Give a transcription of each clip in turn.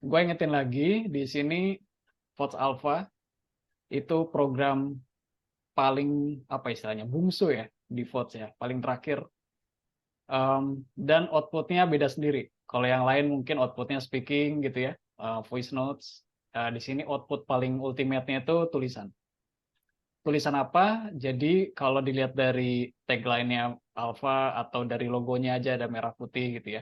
gue ingetin lagi di sini Votes Alpha itu program paling apa istilahnya bungsu ya di Votes ya, paling terakhir. Dan outputnya beda sendiri. Kalau yang lain mungkin outputnya speaking gitu ya, voice notes. Di sini output paling ultimate-nya itu tulisan. Tulisan apa? Jadi kalau dilihat dari tagline-nya Alpha atau dari logonya aja ada merah putih gitu ya.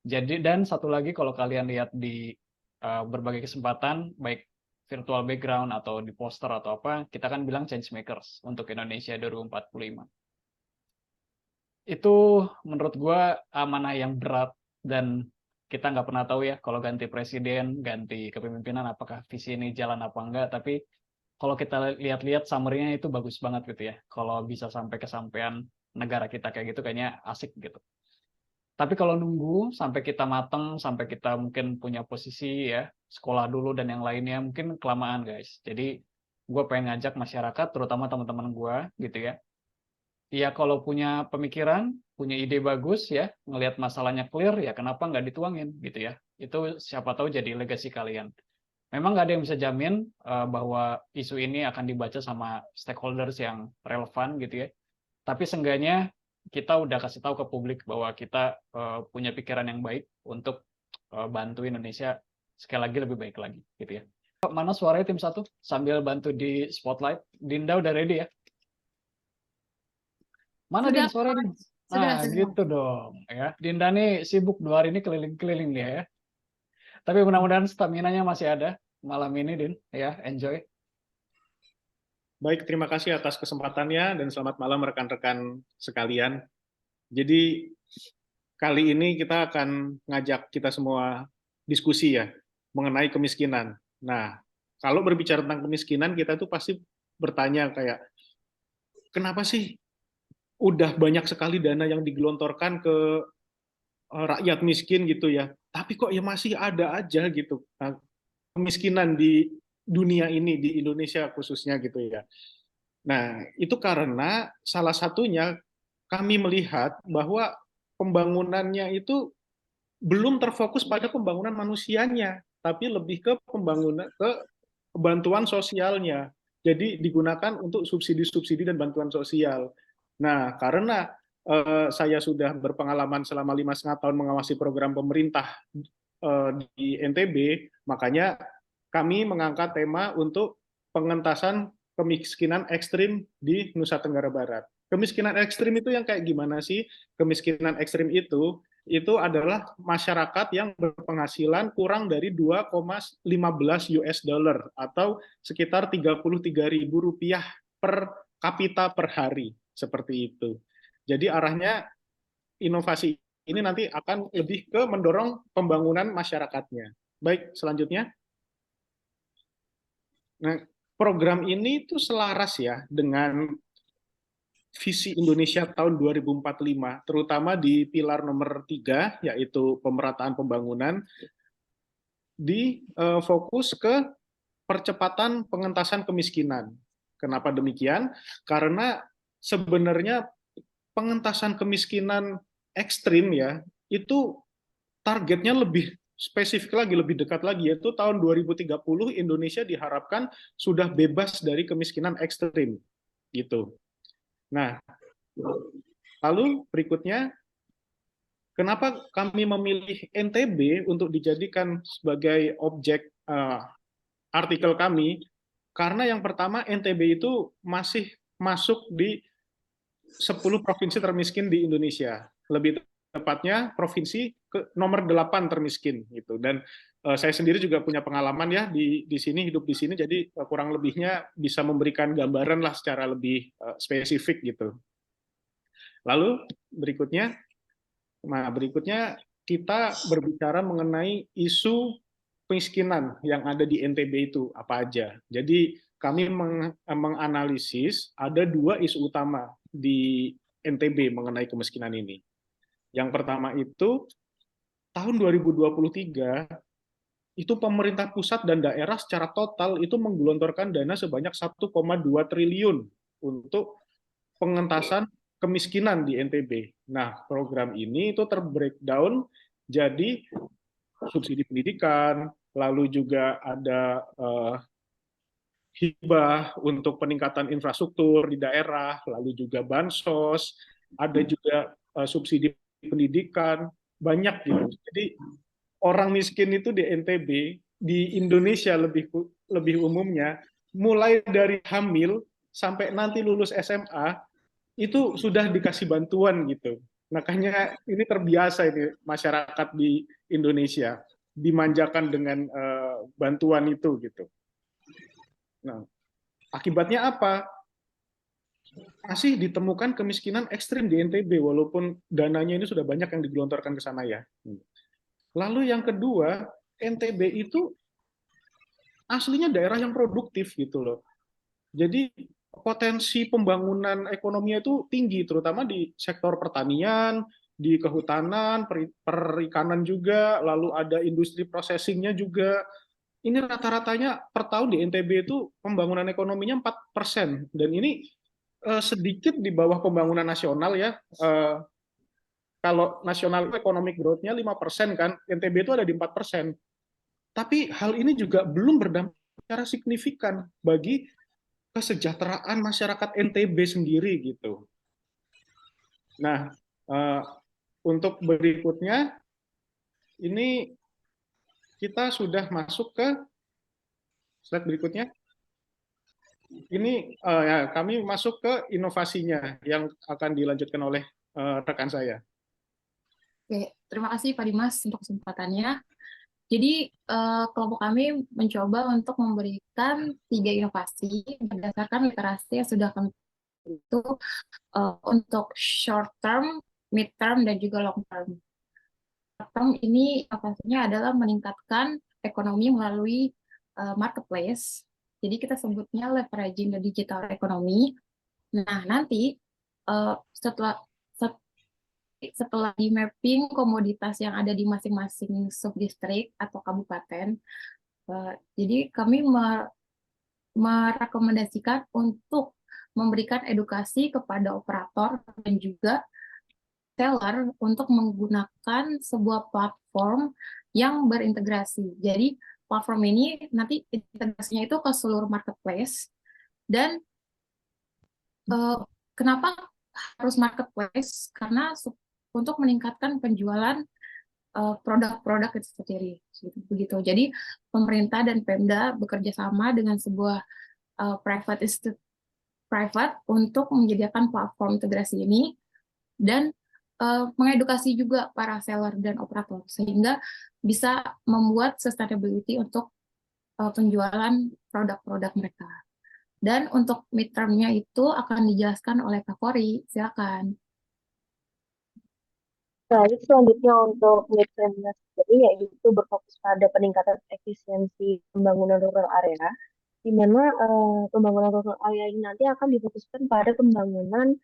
Jadi dan satu lagi kalau kalian lihat di berbagai kesempatan baik virtual background atau di poster atau apa, kita kan bilang change makers untuk Indonesia 2045. Itu menurut gua amanah yang berat dan kita nggak pernah tahu ya kalau ganti presiden, ganti kepemimpinan apakah visi ini jalan apa enggak, tapi kalau kita lihat-lihat summary-nya itu bagus banget gitu ya. Kalau bisa sampai kesampaian negara kita kayak gitu kayaknya asik gitu. Tapi kalau nunggu sampai kita mateng, sampai kita mungkin punya posisi ya, sekolah dulu dan yang lainnya, mungkin kelamaan guys. Jadi gue pengen ngajak masyarakat, terutama teman-teman gue gitu ya. Ya kalau punya pemikiran, punya ide bagus ya, ngelihat masalahnya clear, ya kenapa nggak dituangin gitu ya. Itu siapa tahu jadi legacy kalian. Memang nggak ada yang bisa jamin bahwa isu ini akan dibaca sama stakeholders yang relevan gitu ya. Tapi seenggaknya kita udah kasih tahu ke publik bahwa kita punya pikiran yang baik untuk bantu Indonesia sekali lagi lebih baik lagi gitu ya. Mana suaranya tim satu sambil bantu di spotlight? Dinda udah ready ya? Mana Din Sudah, suara Din? sudah, Nah sudah. gitu dong ya. Dinda nih sibuk 2 hari ini keliling-keliling dia ya. Tapi mudah-mudahan stamina-nya masih ada malam ini Din ya. Enjoy. Baik, terima kasih atas kesempatannya dan selamat malam rekan-rekan sekalian. Jadi kali ini kita akan ngajak kita semua diskusi ya mengenai kemiskinan. Nah, kalau berbicara tentang kemiskinan kita tuh pasti bertanya kayak kenapa sih udah banyak sekali dana yang digelontorkan ke rakyat miskin gitu ya, tapi kok ya masih ada aja gitu kemiskinan di dunia ini di Indonesia khususnya gitu ya. Nah, itu karena salah satunya kami melihat bahwa pembangunannya itu belum terfokus pada pembangunan manusianya, tapi lebih ke pembangunan ke bantuan sosialnya. Jadi digunakan untuk subsidi-subsidi dan bantuan sosial. Nah, karena saya sudah berpengalaman selama 5,5 tahun mengawasi program pemerintah di NTB, makanya kami mengangkat tema untuk pengentasan kemiskinan ekstrim di Nusa Tenggara Barat. Kemiskinan ekstrim itu yang kayak gimana sih? Kemiskinan ekstrim itu adalah masyarakat yang berpenghasilan kurang dari 2,15 US dollar atau sekitar 33.000 rupiah per kapita per hari, seperti itu. Jadi arahnya inovasi ini nanti akan lebih ke mendorong pembangunan masyarakatnya. Baik, selanjutnya. Nah, program ini itu selaras ya dengan visi Indonesia tahun 2045, terutama di pilar nomor 3, yaitu pemerataan pembangunan, di fokus ke percepatan pengentasan kemiskinan. Kenapa demikian? Karena sebenarnya pengentasan kemiskinan ekstrim ya, itu targetnya lebih spesifik lagi, lebih dekat lagi, yaitu tahun 2030 Indonesia diharapkan sudah bebas dari kemiskinan ekstrim. Gitu. Nah, lalu berikutnya, kenapa kami memilih NTB untuk dijadikan sebagai objek artikel kami? Karena yang pertama, NTB itu masih masuk di 10 provinsi termiskin di Indonesia. Lebih tepatnya provinsi nomor 8 termiskin gitu. Dan saya sendiri juga punya pengalaman ya di sini, hidup di sini, jadi kurang lebihnya bisa memberikan gambaran lah secara lebih spesifik gitu. Lalu berikutnya kita berbicara mengenai isu kemiskinan yang ada di NTB itu apa aja. Jadi kami menganalisis ada 2 isu utama di NTB mengenai kemiskinan ini. Yang pertama itu tahun 2023 itu pemerintah pusat dan daerah secara total itu menggelontorkan dana sebanyak 1,2 triliun untuk pengentasan kemiskinan di NTB. Nah, program ini itu terbreakdown jadi subsidi pendidikan, lalu juga ada hibah untuk peningkatan infrastruktur di daerah, lalu juga bansos, ada juga subsidi pendidikan, banyak gitu. Jadi orang miskin itu di NTB, di Indonesia lebih umumnya, mulai dari hamil sampai nanti lulus SMA itu sudah dikasih bantuan gitu. Makanya ini terbiasa ini masyarakat di Indonesia dimanjakan dengan bantuan itu gitu. Nah, akibatnya apa? Masih ditemukan kemiskinan ekstrim di NTB walaupun dananya ini sudah banyak yang digelontorkan ke sana ya. Lalu yang kedua, NTB itu aslinya daerah yang produktif gitu loh. Jadi potensi pembangunan ekonominya itu tinggi, terutama di sektor pertanian, di kehutanan, perikanan juga, lalu ada industri processingnya juga. Ini rata-ratanya per tahun di NTB itu pembangunan ekonominya 4%, dan ini sedikit di bawah pembangunan nasional ya. Kalau nasional economic growth-nya 5% kan, NTB itu ada di 4%. Tapi hal ini juga belum berdampak secara signifikan bagi kesejahteraan masyarakat NTB sendiri gitu. Nah, untuk berikutnya ini kita sudah masuk ke slide berikutnya. Ini ya, kami masuk ke inovasinya yang akan dilanjutkan oleh rekan saya. Oke, terima kasih Pak Dimas untuk kesempatannya. Jadi kelompok kami mencoba untuk memberikan 3 inovasi berdasarkan literasi yang sudah kami itu untuk short term, mid term, dan juga long term. Short term ini inovasinya adalah meningkatkan ekonomi melalui marketplace. Jadi kita sebutnya leveraging the digital economy. Nah, nanti setelah di mapping komoditas yang ada di masing-masing subdistrik atau kabupaten, jadi kami merekomendasikan untuk memberikan edukasi kepada operator dan juga seller untuk menggunakan sebuah platform yang berintegrasi. Jadi platform ini nanti integrasinya itu ke seluruh marketplace. Dan kenapa harus marketplace? Karena untuk meningkatkan penjualan produk-produk itu sendiri, begitu. Jadi pemerintah dan Pemda bekerja sama dengan sebuah private untuk menyediakan platform integrasi ini dan mengedukasi juga para seller dan operator sehingga bisa membuat sustainability untuk penjualan produk-produk mereka. Dan untuk midterm-nya itu akan dijelaskan oleh Kak Kori. Silakan. Baik, selanjutnya untuk midterm-nya sendiri yaitu berfokus pada peningkatan efisiensi pembangunan rural area, di mana pembangunan rural area ini nanti akan difokuskan pada pembangunan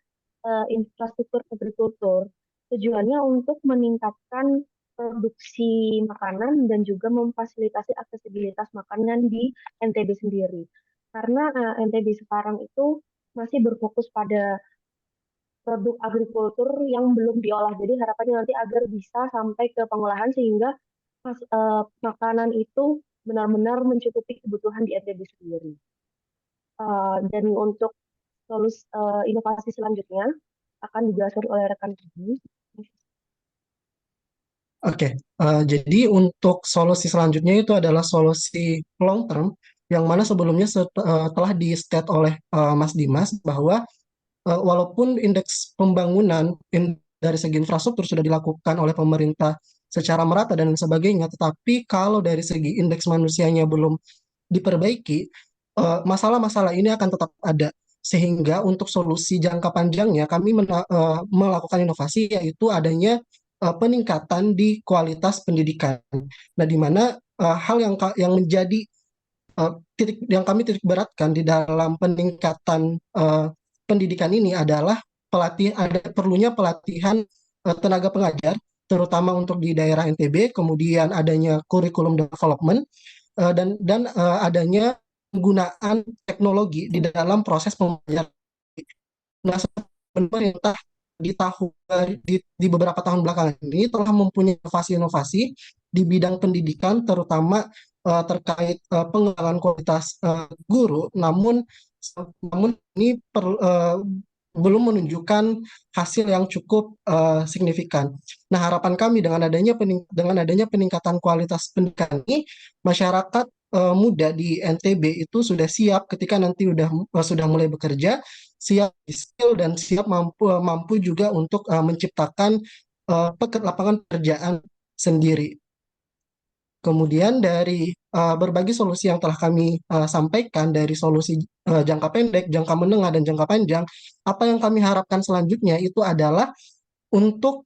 infrastruktur agrikultur. Tujuannya untuk meningkatkan produksi makanan dan juga memfasilitasi aksesibilitas makanan di NTB sendiri. Karena NTB sekarang itu masih berfokus pada produk agrikultur yang belum diolah. Jadi harapannya nanti agar bisa sampai ke pengolahan sehingga makanan itu benar-benar mencukupi kebutuhan di NTB sendiri. Dan untuk inovasi selanjutnya akan dijelaskan oleh rekan kami. Oke, jadi untuk solusi selanjutnya itu adalah solusi long term, yang mana sebelumnya telah di-state oleh Mas Dimas bahwa walaupun indeks pembangunan dari segi infrastruktur sudah dilakukan oleh pemerintah secara merata dan sebagainya, tetapi kalau dari segi indeks manusianya belum diperbaiki, masalah-masalah ini akan tetap ada. Sehingga untuk solusi jangka panjangnya kami melakukan inovasi, yaitu adanya peningkatan di kualitas pendidikan. Nah, di mana hal yang menjadi titik yang kami titik beratkan di dalam peningkatan pendidikan ini adalah perlunya pelatihan tenaga pengajar, terutama untuk di daerah NTB, kemudian adanya kurikulum development dan adanya penggunaan teknologi di dalam proses pembelajaran. Nah, pemerintah di beberapa tahun belakangan ini telah mempunyai inovasi-inovasi di bidang pendidikan, terutama terkait pengembangan kualitas guru, namun ini belum menunjukkan hasil yang cukup signifikan. Nah, harapan kami dengan adanya peningkatan kualitas pendidikan ini, masyarakat muda di NTB itu sudah siap ketika nanti sudah mulai bekerja, siap skill dan siap mampu juga untuk menciptakan lapangan pekerjaan sendiri. Kemudian dari berbagai solusi yang telah kami sampaikan, dari solusi jangka pendek, jangka menengah, dan jangka panjang, apa yang kami harapkan selanjutnya itu adalah untuk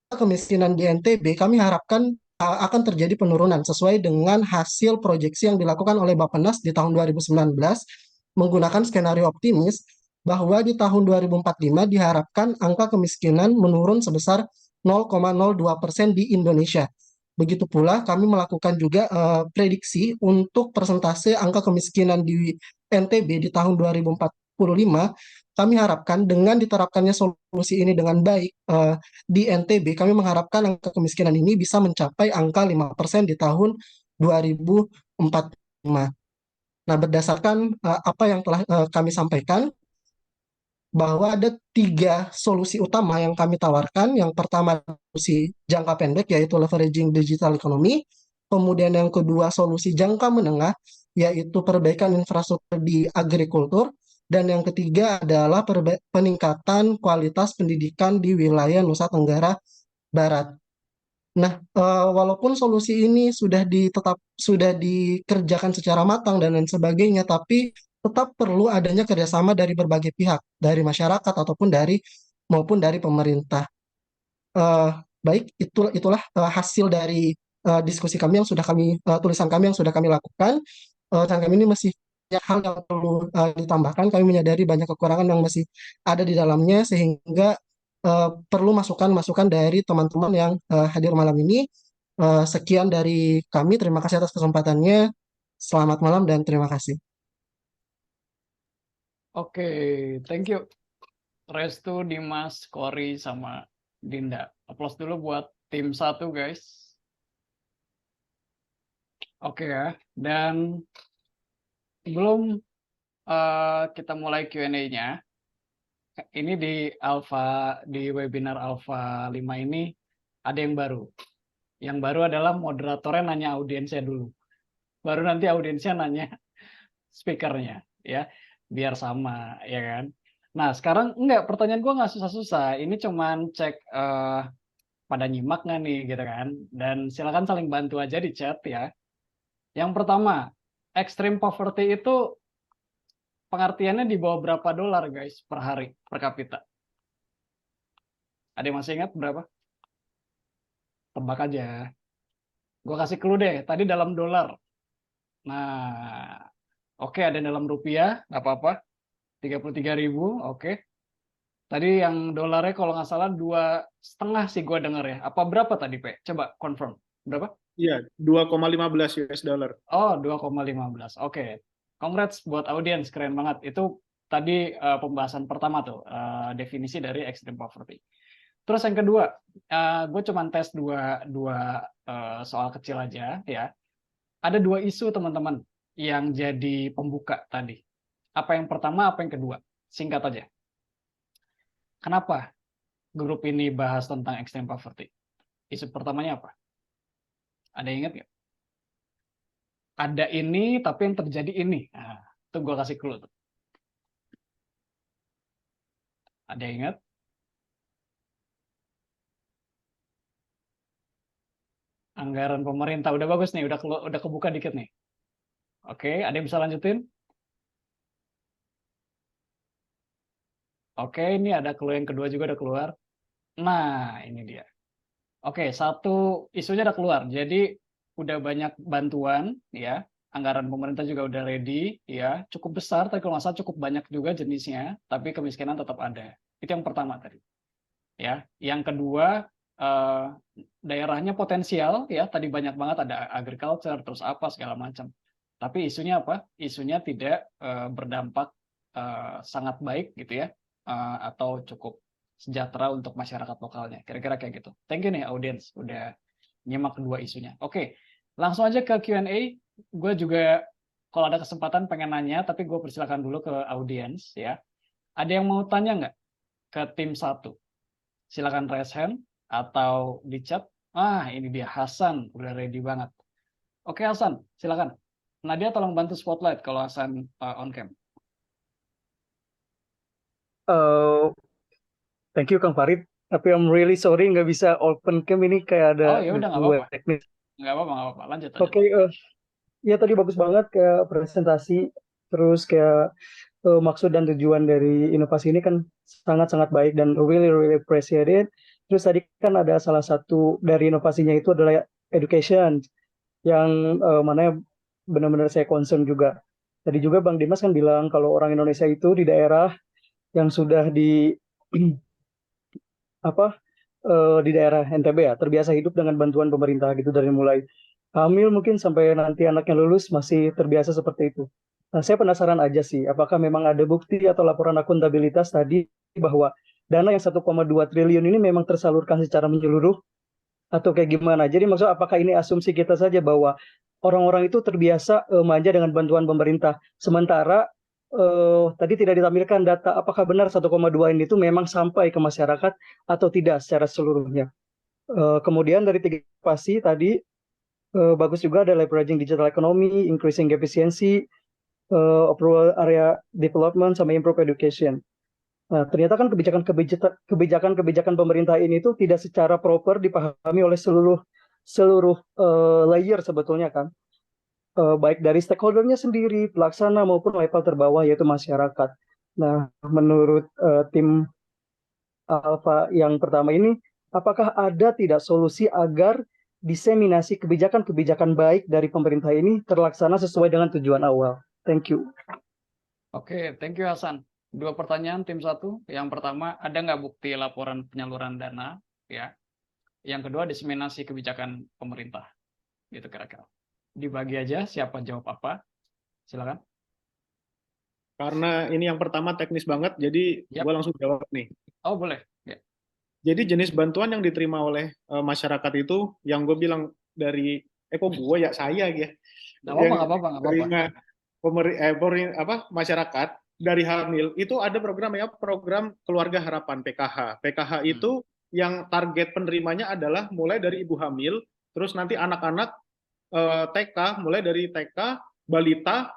kemiskinan di NTB, kami harapkan akan terjadi penurunan sesuai dengan hasil proyeksi yang dilakukan oleh Bappenas di tahun 2019 menggunakan skenario optimis bahwa di tahun 2045 diharapkan angka kemiskinan menurun sebesar 0,02% di Indonesia. Begitu pula kami melakukan juga prediksi untuk persentase angka kemiskinan di NTB di tahun 2045. Kami harapkan dengan diterapkannya solusi ini dengan baik di NTB, kami mengharapkan angka kemiskinan ini bisa mencapai angka 5% di tahun 2045. Nah, berdasarkan apa yang telah kami sampaikan, bahwa ada 3 solusi utama yang kami tawarkan. Yang pertama, solusi jangka pendek, yaitu leveraging digital economy. Kemudian yang kedua, solusi jangka menengah, yaitu perbaikan infrastruktur di agrikultur. Dan yang ketiga adalah peningkatan kualitas pendidikan di wilayah Nusa Tenggara Barat. Nah, walaupun solusi ini sudah dikerjakan secara matang dan lain sebagainya, tapi tetap perlu adanya kerjasama dari berbagai pihak, dari masyarakat maupun dari pemerintah. Eh, Baik, itulah hasil dari diskusi kami yang tulisan kami yang sudah kami lakukan. Dan kami ini masih banyak hal yang perlu ditambahkan. Kami menyadari banyak kekurangan yang masih ada di dalamnya, sehingga perlu masukan-masukan dari teman-teman yang hadir malam ini. Sekian dari kami. Terima kasih atas kesempatannya. Selamat malam dan terima kasih. Oke, thank you. Restu, Dimas, Kori, sama Dinda. Aplaus dulu buat tim 1, guys. Oke ya, dan sebelum kita mulai Q&A-nya, ini di webinar Alpha 5 ini ada yang baru. Yang baru adalah moderatornya nanya audiensnya dulu. Baru nanti audiensnya nanya speakernya, ya, biar sama, ya kan. Nah, sekarang pertanyaan gue nggak susah-susah. Ini cuman cek pada nyimak nggak nih, gitu kan. Dan silakan saling bantu aja di chat ya. Yang pertama, extreme poverty itu pengertiannya di bawah berapa dolar, guys, per hari, per kapita? Ada yang masih ingat berapa? Tebak aja. Gue kasih clue deh, tadi dalam dolar. Nah, oke, ada dalam rupiah, nggak apa-apa. 33.000, oke. Tadi yang dolarnya kalau nggak salah 2,5 sih gue denger ya. Apa berapa tadi, Pe? Coba confirm. Berapa? Iya, 2,15 US dollar. Oh, 2,15. Oke. Congrats buat audiens, keren banget. Itu tadi pembahasan pertama tuh, definisi dari extreme poverty. Terus yang kedua, gue cuma tes dua soal kecil aja ya. Ada 2 isu teman-teman yang jadi pembuka tadi. Apa yang pertama, apa yang kedua? Singkat aja. Kenapa grup ini bahas tentang extreme poverty? Isu pertamanya apa? Ada yang ingat nggak? Ada ini, tapi yang terjadi ini. Nah, itu gue kasih clue tuh. Ada yang ingat? Anggaran pemerintah. Udah bagus nih, udah kebuka dikit nih. Oke, ada yang bisa lanjutin? Oke, ini ada clue yang kedua juga udah keluar. Nah, ini dia. Oke, satu isunya udah keluar. Jadi udah banyak bantuan ya. Anggaran pemerintah juga udah ready ya. Cukup besar, tapi kalau nggak salah cukup banyak juga jenisnya, tapi kemiskinan tetap ada. Itu yang pertama tadi. Ya, yang kedua daerahnya potensial ya. Tadi banyak banget ada agriculture terus apa segala macam. Tapi isunya apa? Isunya tidak berdampak sangat baik gitu ya. Atau cukup sejahtera untuk masyarakat lokalnya. Kira-kira kayak gitu. Thank you nih audiens udah nyimak kedua isunya. Oke, Langsung aja ke Q&A. Gue juga kalau ada kesempatan pengen nanya, tapi gue persilakan dulu ke audiens ya. Ada yang mau tanya nggak ke tim 1? Silakan raise hand atau di chat. Ah, ini dia Hasan, udah ready banget. Oke Hasan, silakan. Nadia tolong bantu spotlight kalau Hasan on cam. Thank you Kang Farid, tapi I'm really sorry nggak bisa open cam ini kayak ada Oh ya udah nggak dua apa-apa. teknis. Nggak apa-apa. Lanjut. Oke, ya tadi bagus banget kayak presentasi, terus kayak maksud dan tujuan dari inovasi ini kan sangat-sangat baik dan really appreciate it. Terus tadi kan ada salah satu dari inovasinya itu adalah education, yang mana benar-benar saya concern juga. Tadi juga Bang Dimas kan bilang kalau orang Indonesia itu di daerah yang sudah di apa di daerah NTB ya terbiasa hidup dengan bantuan pemerintah gitu dari mulai hamil mungkin sampai nanti anaknya lulus masih terbiasa seperti itu. Nah, saya penasaran aja sih, apakah memang ada bukti atau laporan akuntabilitas tadi bahwa dana yang 1,2 triliun ini memang tersalurkan secara menyeluruh atau kayak gimana? Jadi maksud apakah ini asumsi kita saja bahwa orang-orang itu terbiasa manja dengan bantuan pemerintah, sementara tadi tidak ditampilkan data apakah benar 1,2 ini itu memang sampai ke masyarakat atau tidak secara seluruhnya. Kemudian dari 3 inovasi tadi bagus juga ada leveraging digital economy, increasing efficiency, overall area development, sama improve education. Nah, ternyata kan kebijakan pemerintah ini tuh tidak secara proper dipahami oleh seluruh layer sebetulnya kan. Baik dari stakeholdernya sendiri, pelaksana maupun level terbawah yaitu masyarakat. Nah, menurut tim Alpha yang pertama ini, apakah ada tidak solusi agar diseminasi kebijakan-kebijakan baik dari pemerintah ini terlaksana sesuai dengan tujuan awal? Thank you. Oke, thank you Hasan. 2 pertanyaan tim 1. Yang pertama, ada nggak bukti laporan penyaluran dana? Ya. Yang kedua, diseminasi kebijakan pemerintah. Gitu kira-kira. Dibagi aja siapa jawab apa. Silakan. Karena ini yang pertama teknis banget, jadi Yap. gue langsung jawab nih. Oh, boleh. Ya. Jadi jenis bantuan yang diterima oleh masyarakat itu, yang gue bilang dari, kok gue ya saya ya. Nggak apa-apa. Terima masyarakat dari hamil, itu ada program ya, program Keluarga Harapan, PKH. PKH itu yang target penerimanya adalah mulai dari ibu hamil, terus nanti anak-anak TK, mulai dari TK, balita,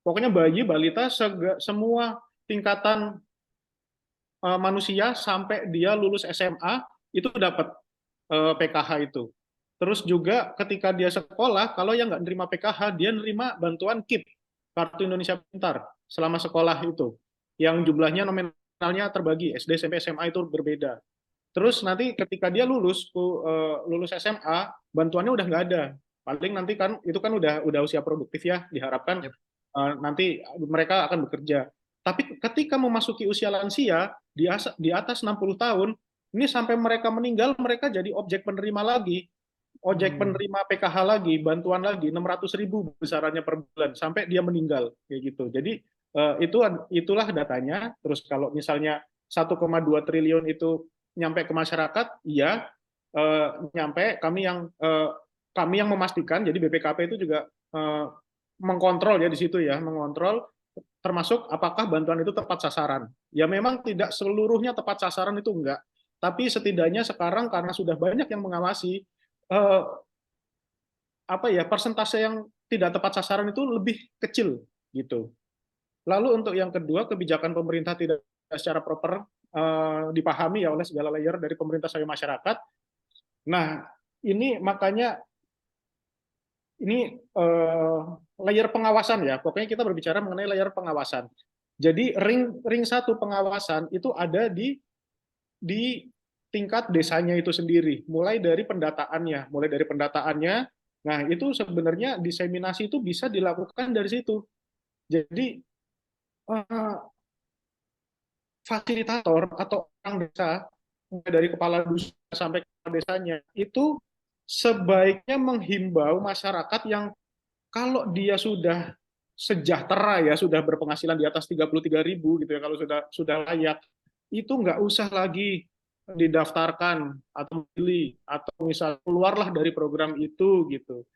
pokoknya bayi, balita, semua tingkatan manusia sampai dia lulus SMA itu dapat PKH itu. Terus juga ketika dia sekolah, kalau yang nggak nerima PKH, dia nerima bantuan KIP, Kartu Indonesia Pintar, selama sekolah itu. Yang jumlahnya nominalnya terbagi, SD, SMP, SMA itu berbeda. Terus nanti ketika dia lulus SMA, bantuannya udah nggak ada. Paling nanti kan itu kan udah usia produktif ya, diharapkan nanti mereka akan bekerja. Tapi ketika memasuki usia lansia, di atas 60 tahun, ini sampai mereka meninggal, mereka jadi objek penerima lagi. Objek penerima PKH lagi, bantuan lagi, 600.000 besarannya per bulan, sampai dia meninggal. Kayak gitu. Jadi itulah datanya. Terus kalau misalnya 1,2 triliun itu nyampe ke masyarakat, iya, nyampe. Kami yang memastikan, jadi BPKP itu juga mengkontrol ya di situ ya, mengontrol termasuk apakah bantuan itu tepat sasaran. Ya memang tidak seluruhnya tepat sasaran itu enggak, tapi setidaknya sekarang karena sudah banyak yang mengawasi, persentase yang tidak tepat sasaran itu lebih kecil gitu. Lalu untuk yang kedua, kebijakan pemerintah tidak secara proper dipahami ya oleh segala layer dari pemerintah sampai masyarakat. Nah, ini makanya ini layer pengawasan ya. Pokoknya kita berbicara mengenai layer pengawasan. Jadi ring satu pengawasan itu ada di tingkat desanya itu sendiri, mulai dari pendataannya. Nah, itu sebenarnya diseminasi itu bisa dilakukan dari situ. Jadi fasilitator atau orang desa, dari kepala dusun sampai ke desanya, itu sebaiknya menghimbau masyarakat yang kalau dia sudah sejahtera ya, sudah berpenghasilan di atas 33.000 gitu ya, kalau sudah layak, itu nggak usah lagi didaftarkan atau pilih, atau misal keluarlah dari program itu gitu.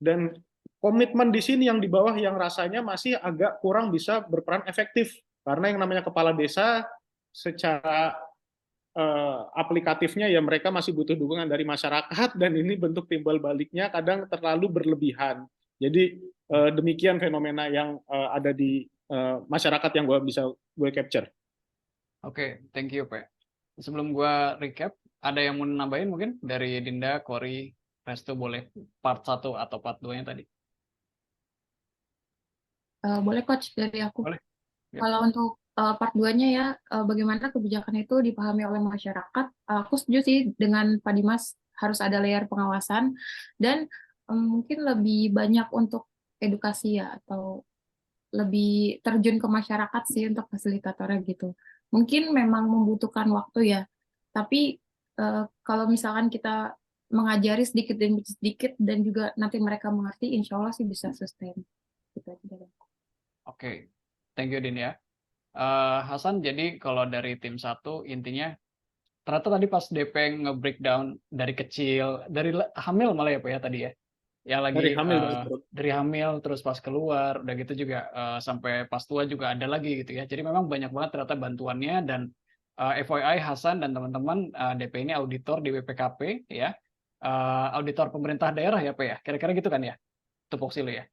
Dan komitmen di sini yang di bawah yang rasanya masih agak kurang bisa berperan efektif. Karena yang namanya kepala desa secara aplikatifnya ya mereka masih butuh dukungan dari masyarakat dan ini bentuk timbal baliknya kadang terlalu berlebihan. Jadi demikian fenomena yang ada di masyarakat yang gue capture. Oke, thank you, Pak. Sebelum gua recap, ada yang mau nambahin mungkin dari Dinda, Kori, Restu boleh part 1 atau part 2-nya tadi? Boleh Coach dari aku. Boleh. Ya. Kalau untuk part 2-nya ya, bagaimana kebijakan itu dipahami oleh masyarakat, aku setuju sih dengan Pak Dimas, harus ada layer pengawasan, dan mungkin lebih banyak untuk edukasi ya, atau lebih terjun ke masyarakat sih untuk fasilitatornya gitu. Mungkin memang membutuhkan waktu ya, tapi kalau misalkan kita mengajari sedikit demi sedikit dan juga nanti mereka mengerti, insya Allah sih bisa sustain. Gitu aja dari aku. Oke, thank you Din ya. Hasan, jadi kalau dari tim 1 intinya ternyata tadi pas DP nge-breakdown dari kecil, dari hamil malah ya Pak ya tadi ya. Ya Dari lagi hamil dari perut. dari hamil terus pas keluar, udah gitu juga sampai pas tua juga ada lagi gitu ya. Jadi memang banyak banget ternyata bantuannya dan FYI Hasan dan teman-teman DP ini auditor di BPKP ya. Auditor pemerintah daerah ya Pak ya. Kira-kira gitu kan ya. Tupoksi lu ya.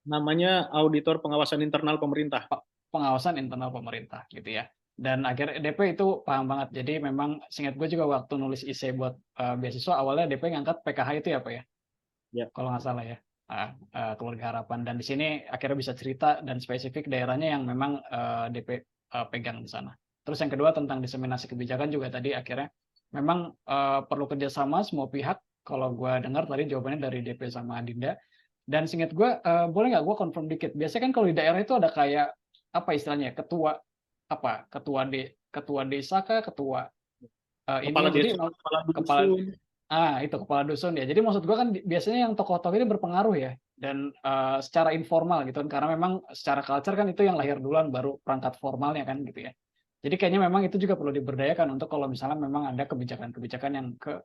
Namanya auditor pengawasan internal pemerintah. Pengawasan internal pemerintah gitu ya. Dan akhirnya DP itu paham banget. Jadi memang seingat gue juga waktu nulis essay buat beasiswa awalnya DP ngangkat PKH itu ya Pak ya. Ya. Kalau nggak salah ya. Keluarga Harapan. Dan di sini akhirnya bisa cerita dan spesifik daerahnya yang memang DP pegang di sana. Terus yang kedua tentang diseminasi kebijakan juga tadi akhirnya memang perlu kerjasama semua pihak. Kalau gue dengar tadi jawabannya dari DP sama Dinda. Dan seingat gue, boleh nggak gue confirm dikit? Biasanya kan kalau di daerah itu ada kayak apa istilahnya? Ketua desa kah? Ketua Kepala ini. Jadi desa, kepala dusun. itu kepala dusun ya. Jadi maksud gue kan biasanya yang tokoh-tokoh ini berpengaruh ya dan secara informal gitu kan karena memang secara culture kan itu yang lahir duluan baru perangkat formalnya kan gitu ya. Jadi kayaknya memang itu juga perlu diberdayakan untuk kalau misalnya memang ada kebijakan-kebijakan yang ke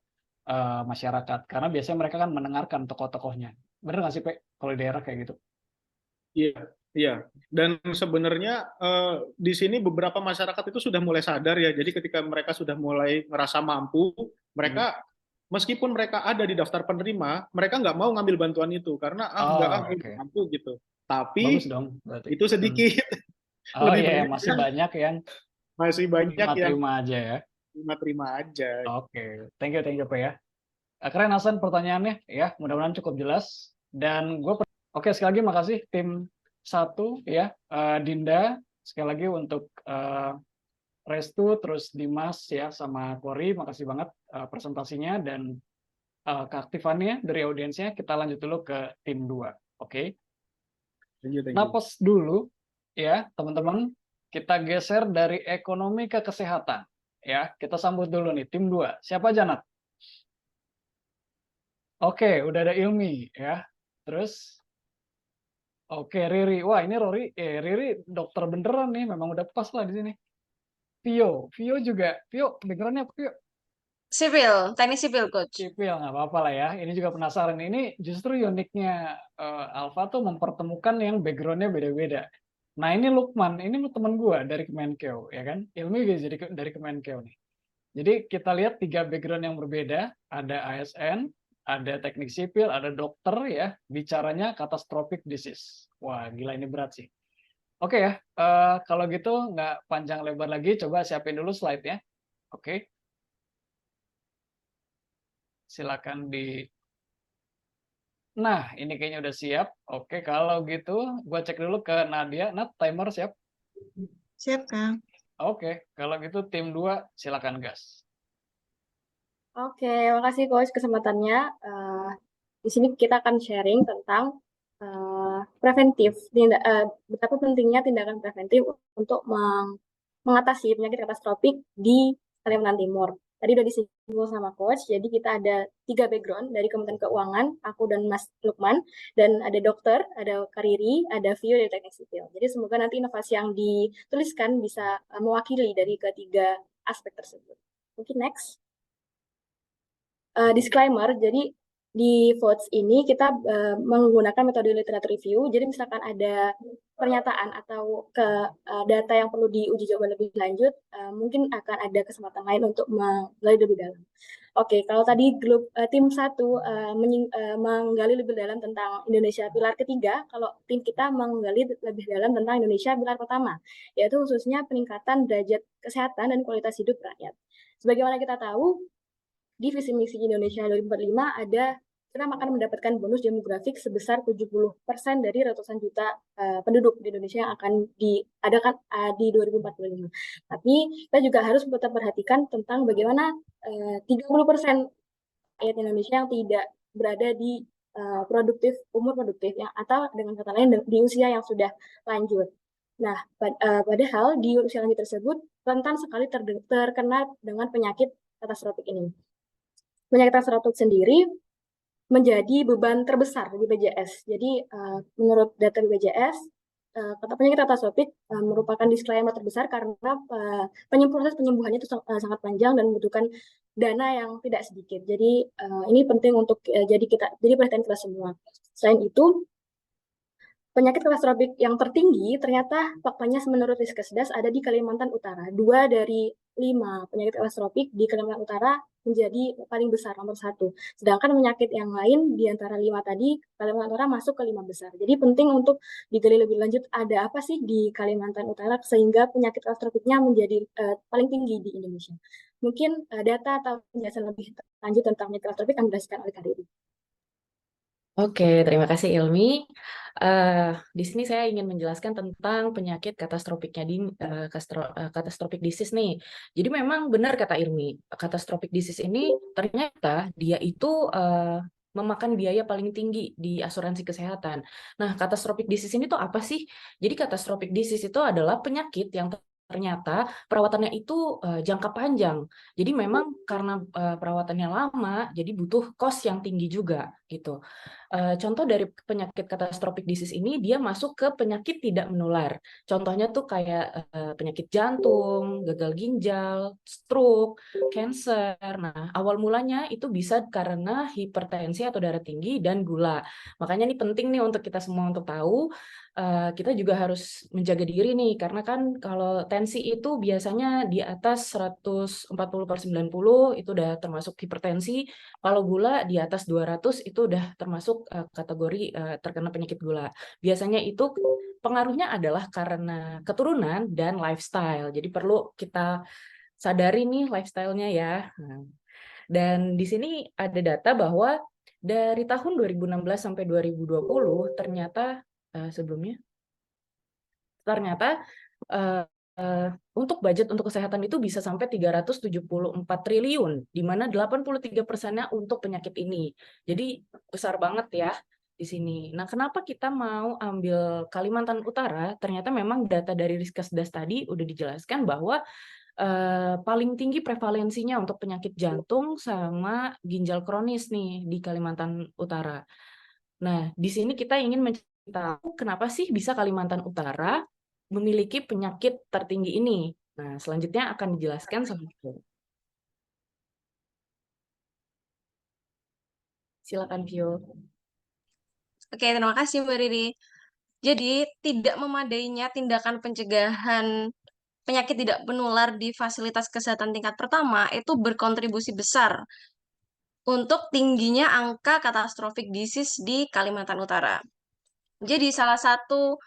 masyarakat karena biasanya mereka kan mendengarkan tokoh-tokohnya. Bener nggak sih Pak kalau di daerah kayak gitu? Iya, iya. Dan sebenarnya di sini beberapa masyarakat itu sudah mulai sadar ya. Jadi ketika mereka sudah mulai merasa mampu, mereka meskipun mereka ada di daftar penerima, mereka nggak mau ngambil bantuan itu karena nggak Okay. mampu gitu. Tapi Bagus dong berarti. itu sedikit. Oh Lebih iya, banyak masih banyak yang terima aja ya. terima aja. Oke, thank you Pak ya. Keren Hasan pertanyaannya ya, mudah-mudahan cukup jelas. Dan gue oke sekali lagi makasih tim 1 ya, Dinda sekali lagi untuk Restu, terus Dimas ya sama Kori, makasih banget presentasinya dan keaktifannya dari audiensnya. Kita lanjut dulu ke tim 2, oke? Thank you. Napas dulu ya teman-teman, kita geser dari ekonomi ke kesehatan ya. Kita sambut dulu nih tim 2. Siapa aja Nat? Oke, udah ada Ilmi ya. Terus oke, Riri. Wah, ini Riri dokter beneran nih, memang udah pas lah di sini. Vio juga. Vio, kedengerannya apa Vio? Sipil, teknik sipil, Coach. Sipil, nggak apa-apa lah ya. Ini juga penasaran. Ini justru uniknya Alfa tuh mempertemukan yang background-nya beda-beda. Nah, ini Lukman, ini teman gue dari Kemenkeu, ya kan? Ilmi juga jadi dari Kemenkeu nih. Jadi kita lihat 3 background yang berbeda. Ada ASN, ada teknik sipil, ada dokter ya. Bicaranya catastrophic disease. Wah, gila ini berat sih. Oke ya, kalau gitu nggak panjang lebar lagi, coba siapin dulu slide-nya. Oke. Silakan di... Nah, ini kayaknya udah siap. Oke, kalau gitu, gue cek dulu ke Nadia. Nat, timer siap? Siap, Kang. Oke, kalau gitu tim 2, silakan gas. Oke, makasih Coach kesempatannya. Di sini kita akan sharing tentang preventif, betapa pentingnya tindakan preventif untuk mengatasi penyakit katastropik di Kalimantan Timur. Tadi udah disinggung sama Coach, jadi kita ada 3 background dari Kementerian Keuangan, aku dan Mas Lukman, dan ada dokter, ada Kariri, ada Vio dari teknik sipil. Jadi semoga nanti inovasi yang dituliskan bisa mewakili dari ketiga aspek tersebut. Mungkin next. Disclaimer, jadi di votes ini kita menggunakan metode literature review. Jadi misalkan ada pernyataan atau data yang perlu diuji coba lebih lanjut, mungkin akan ada kesempatan lain untuk menggali lebih dalam. Oke, kalau tadi grup tim 1 menggali lebih dalam tentang Indonesia pilar ketiga, kalau tim kita menggali lebih dalam tentang Indonesia pilar pertama, yaitu khususnya peningkatan derajat kesehatan dan kualitas hidup rakyat. Sebagaimana kita tahu, di visi misi Indonesia 2045 kita akan mendapatkan bonus demografik sebesar 70% dari ratusan juta penduduk di Indonesia yang akan diadakan di 2045. Tapi kita juga harus tetap perhatikan tentang bagaimana 30% rakyat Indonesia yang tidak berada di umur produktif ya, atau dengan kata lain di usia yang sudah lanjut. Nah, padahal di usia lanjut tersebut rentan sekali terkena dengan penyakit katastropik ini. Penyakit katastropik sendiri menjadi beban terbesar di BPJS. Jadi menurut data BPJS, penyakit katastropik merupakan disclaimer terbesar karena proses penyembuhannya itu sangat panjang dan membutuhkan dana yang tidak sedikit. Jadi ini penting untuk jadi perhatian kita semua. Selain itu, penyakit katastropik yang tertinggi ternyata faktanya menurut Riskesdas ada di Kalimantan Utara. 2 dari 5 penyakit katastropik di Kalimantan Utara menjadi paling besar, nomor 1. Sedangkan penyakit yang lain di antara 5 tadi, Kalimantan Utara masuk ke 5 besar. Jadi penting untuk digali lebih lanjut ada apa sih di Kalimantan Utara sehingga penyakit katastropiknya menjadi paling tinggi di Indonesia. Mungkin data atau penjelasan lebih lanjut tentang penyakit katastropik akan dijelaskan oleh Kak Riri. Oke, terima kasih Ilmi. Di sini saya ingin menjelaskan tentang penyakit katastropiknya catastrophic disease nih. Jadi memang benar kata Ilmi, catastrophic disease ini ternyata dia itu memakan biaya paling tinggi di asuransi kesehatan. Nah, catastrophic disease ini tuh apa sih? Jadi catastrophic disease itu adalah penyakit yang ternyata perawatannya itu jangka panjang. Jadi memang karena perawatannya lama, jadi butuh cost yang tinggi juga gitu. Contoh dari penyakit catastrophic disease ini dia masuk ke penyakit tidak menular. Contohnya tuh kayak penyakit jantung, gagal ginjal, stroke, cancer. Nah, awal mulanya itu bisa karena hipertensi atau darah tinggi dan gula. Makanya ini penting nih untuk kita semua untuk tahu. Kita juga harus menjaga diri nih, karena kan kalau tensi itu biasanya di atas 140/90 itu udah termasuk hipertensi, kalau gula di atas 200 itu udah termasuk kategori terkena penyakit gula. Biasanya itu pengaruhnya adalah karena keturunan dan lifestyle, jadi perlu kita sadari nih lifestyle-nya ya. Dan di sini ada data bahwa dari tahun 2016 sampai 2020 ternyata untuk budget untuk kesehatan itu bisa sampai 374 triliun, di mana 83%-nya untuk penyakit ini. Jadi besar banget ya di sini. Nah, kenapa kita mau ambil Kalimantan Utara? Ternyata memang data dari Riskesdas tadi udah dijelaskan bahwa paling tinggi prevalensinya untuk penyakit jantung sama ginjal kronis nih di Kalimantan Utara. Nah, di sini kita ingin mencari tahu kenapa sih bisa Kalimantan Utara memiliki penyakit tertinggi ini. Nah, selanjutnya akan dijelaskan sama Vio. Silakan Vio. Oke, terima kasih Mbak Riri. Jadi, tidak memadainya tindakan pencegahan penyakit tidak menular di fasilitas kesehatan tingkat pertama itu berkontribusi besar untuk tingginya angka catastrophic disease di Kalimantan Utara. Jadi, salah satu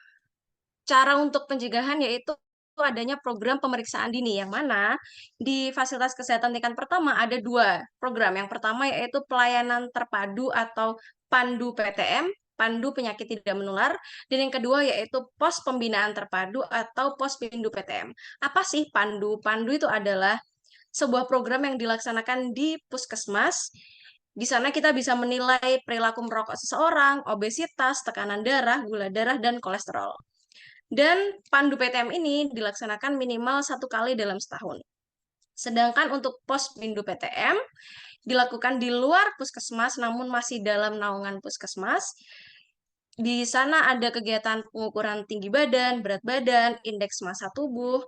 cara untuk pencegahan yaitu adanya program pemeriksaan dini, yang mana di fasilitas kesehatan tingkat pertama ada 2 program. Yang pertama yaitu pelayanan terpadu atau PANDU PTM, Pandu Penyakit Tidak Menular, dan yang kedua yaitu pos pembinaan terpadu atau pos Pindu PTM. Apa sih Pandu? Pandu itu adalah sebuah program yang dilaksanakan di puskesmas. Di sana kita bisa menilai perilaku merokok seseorang, obesitas, tekanan darah, gula darah, dan kolesterol. Dan Pandu PTM ini dilaksanakan minimal 1 kali dalam setahun. Sedangkan untuk pos Pindu PTM dilakukan di luar puskesmas namun masih dalam naungan puskesmas. Di sana ada kegiatan pengukuran tinggi badan, berat badan, indeks massa tubuh,